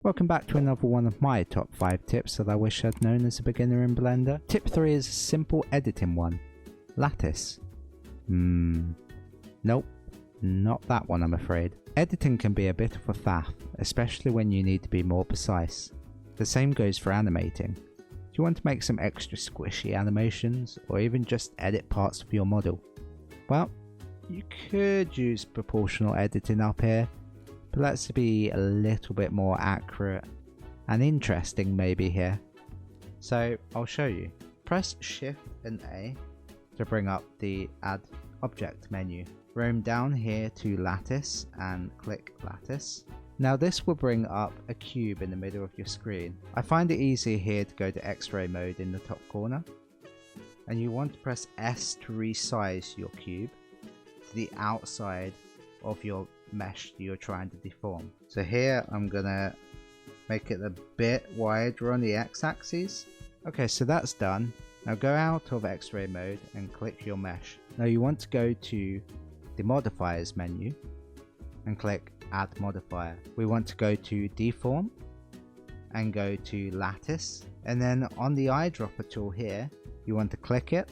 Welcome back to another one of my top 5 tips that I wish I'd known as a beginner in Blender. Tip 3 is a simple editing one. Lattice. Nope, not that one I'm afraid. Editing can be a bit of a faff, especially when you need to be more precise. The same goes for animating. Do you want to make some extra squishy animations, or even just edit parts of your model? Well, you could use proportional editing up here, but let's be a little bit more accurate and interesting maybe here. So I'll show you. Press Shift and A to bring up the Add Object menu. Roam down here to Lattice and click Lattice. Now this will bring up a cube in the middle of your screen. I find it easier here to go to X-ray mode in the top corner. And you want to press S to resize your cube to the outside of your mesh that you're trying to deform. So here I'm gonna make it a bit wider on the X-axis. Okay, so that's done. Now go out of X-ray mode and click your mesh. Now you want to go to the modifiers menu and click Add Modifier. We want to go to Deform and go to Lattice, and then on the eyedropper tool here you want to click it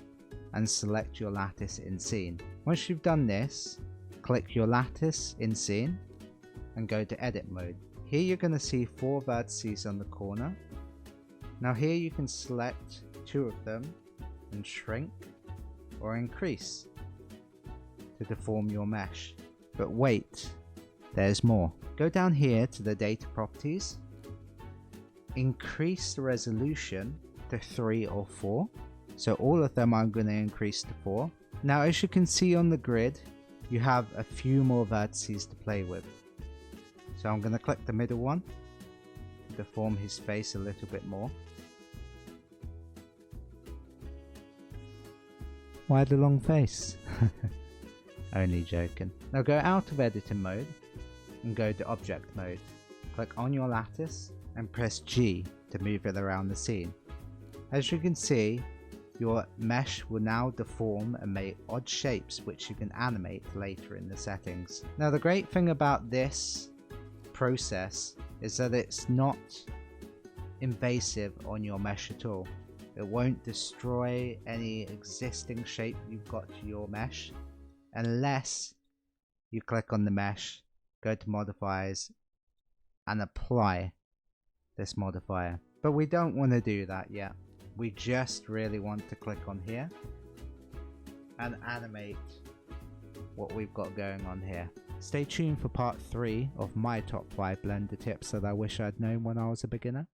and select your lattice in scene. Once you've done this, click your lattice in scene and go to edit mode. Here you're going to see 4 vertices on the corner. Now here you can select 2 of them and shrink or increase to deform your mesh. But wait, there's more. Go down here to the data properties, increase the resolution to 3 or 4. So all of them I'm going to increase to 4. Now as you can see on the grid, you have a few more vertices to play with. So I'm going to click the middle one to deform his face a little bit more. Why the long face? Only joking. Now go out of editing mode and go to object mode. Click on your lattice and press G to move it around the scene. As you can see, your mesh will now deform and make odd shapes which you can animate later in the settings. Now the great thing about this process is that it's not invasive on your mesh at all. It won't destroy any existing shape you've got to your mesh unless you click on the mesh, go to modifiers and apply this modifier. But we don't want to do that yet. We just really want to click on here and animate what we've got going on here. Stay tuned for part 3 of my top 5 Blender tips that I wish I'd known when I was a beginner.